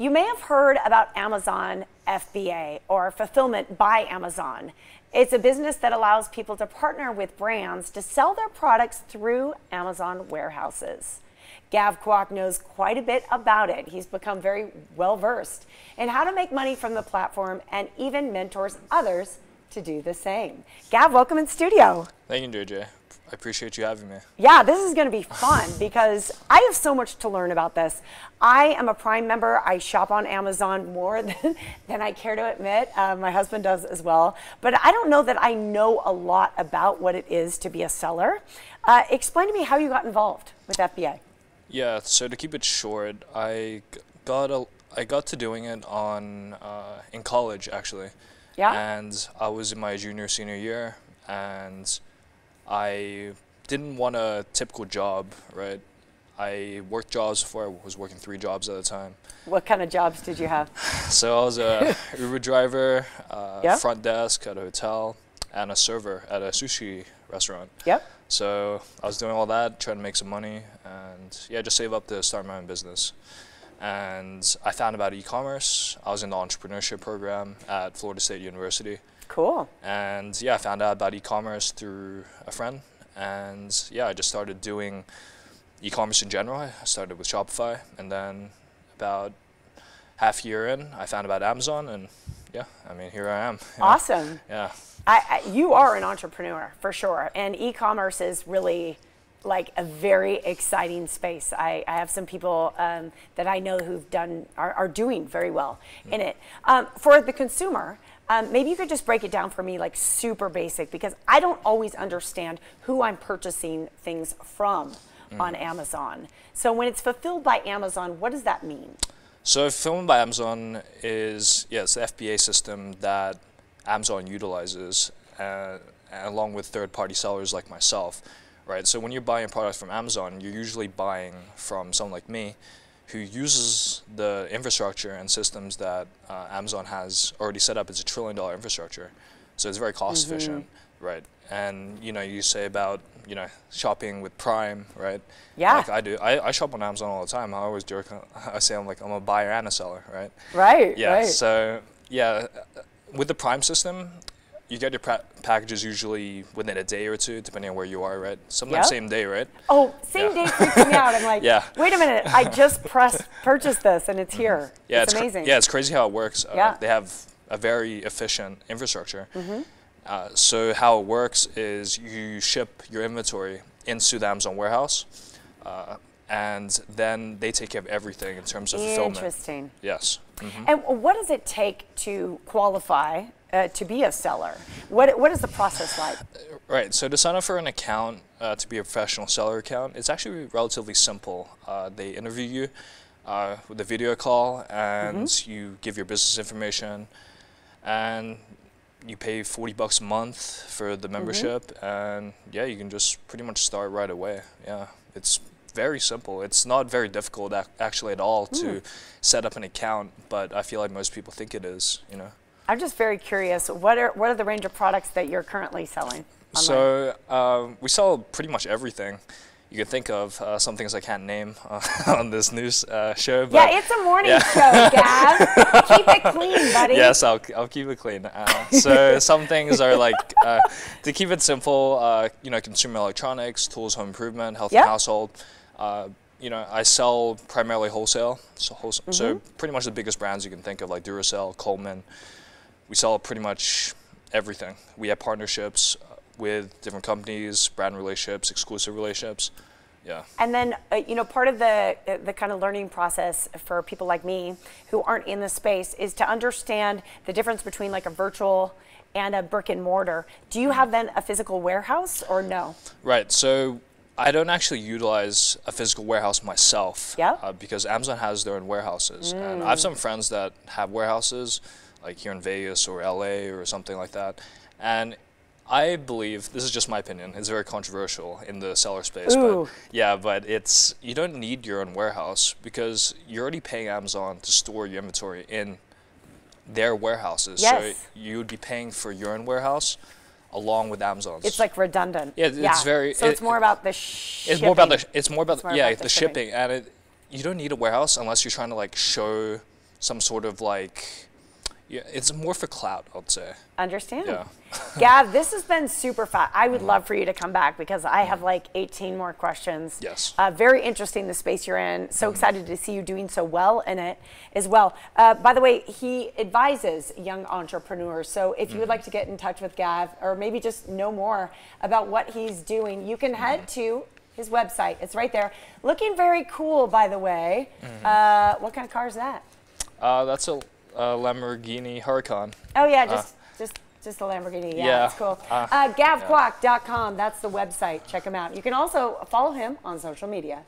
You may have heard about Amazon FBA, or Fulfillment by Amazon. It's a business that allows people to partner with brands to sell their products through Amazon warehouses. Gav Kwok knows quite a bit about it. He's become very well versed in how to make money from the platform and even mentors others to do the same. Gav, welcome in studio. Thank you, JJ. I appreciate you having me. Yeah, this is going to be fun because I have so much to learn about this. I am a Prime member. I shop on Amazon more than I care to admit. My husband does as well. But I don't know that I know a lot about what it is to be a seller. Explain to me how you got involved with FBA. Yeah, so to keep it short, I got to doing it in college, actually. Yeah. And I was in my senior year, and I didn't want a typical job, right? I worked jobs before. I was working 3 jobs at a time. What kind of jobs did you have? So I was a Uber driver, Yep. front desk at a hotel, and a server at a sushi restaurant. Yep. So I was doing all that, trying to make some money, and yeah, just save up to start my own business. And I found about e-commerce. I was in the entrepreneurship program at Florida State University. Cool. And yeah, I found out about e-commerce through a friend. And yeah, I just started doing e-commerce in general. I started with Shopify, and then about half a year in, I found about Amazon, and yeah, I mean, here I am. Awesome. Yeah. You are an entrepreneur for sure, and e-commerce is really like a very exciting space. I have some people that I know who've are doing very well in it. For the consumer, maybe you could just break it down for me like super basic, because I don't always understand who I'm purchasing things from on Amazon. So when it's fulfilled by Amazon, what does that mean? So Fulfillment by Amazon is, it's the FBA system that Amazon utilizes along with third-party sellers like myself, right? So when you're buying a product from Amazon, you're usually buying from someone like me who uses the infrastructure and systems that Amazon has already set up. It's $1 trillion infrastructure, so it's very cost efficient, right? And you say about shopping with Prime, right? Yeah. Like I do. I shop on Amazon all the time. I always joke. I say I'm a buyer and a seller, right? Right. Yeah. Right. So yeah, with the Prime system, you get your packages usually within a day or two, depending on where you are, right? Sometimes same day, right? Oh, same day freaks me out. I'm like, wait a minute, I just purchased this and it's here. Yeah, it's amazing. Yeah, it's crazy how it works. Yeah. They have a very efficient infrastructure. So how it works is you ship your inventory into the Amazon warehouse, and then they take care of everything in terms of fulfillment. Interesting. Yes. And what does it take to qualify to be a seller? What is the process like? Right, so to sign up for an account, to be a professional seller account, it's actually relatively simple. They interview you with a video call, and you give your business information, and you pay $40 a month for the membership, and yeah, you can just pretty much start right away. Yeah, it's very simple. It's not very difficult actually at all to set up an account, but I feel like most people think it is, I'm just very curious. What are the range of products that you're currently selling online? So we sell pretty much everything you can think of. Some things I can't name on this news show. But yeah, it's a morning show, Gav. Keep it clean, buddy. Yes, I'll keep it clean. So some things are like, to keep it simple, consumer electronics, tools, home improvement, health and household. I sell primarily wholesale, so pretty much the biggest brands you can think of, like Duracell, Coleman. We sell pretty much everything. We have partnerships with different companies, brand relationships, exclusive relationships. Yeah. And then, part of the kind of learning process for people like me who aren't in the space is to understand the difference between like a virtual and a brick and mortar. Do you have then a physical warehouse or no? Right. So I don't actually utilize a physical warehouse myself, because Amazon has their own warehouses. And I have some friends that have warehouses, like here in Vegas or LA or something like that. And I believe, this is just my opinion, it's very controversial in the seller space, but you don't need your own warehouse because you're already paying Amazon to store your inventory in their warehouses. Yes. So you would be paying for your own warehouse along with Amazon's. It's like redundant. Yeah, it's very. So it's more about the shipping. It's more about the shipping, and you don't need a warehouse unless you're trying to like show some sort of like, yeah, it's more for clout, I'd say. Understand. Yeah. Gav, this has been super fun. I would love for you to come back because I have like 18 more questions. Yes. Very interesting, the space you're in. So excited to see you doing so well in it as well. By the way, he advises young entrepreneurs. So if you would like to get in touch with Gav or maybe just know more about what he's doing, you can head to his website. It's right there. Looking very cool, by the way. What kind of car is that? That's a Lamborghini Huracan. Oh yeah, just a Lamborghini. Yeah, it's cool. GavQuack.com. That's the website. Check him out. You can also follow him on social media.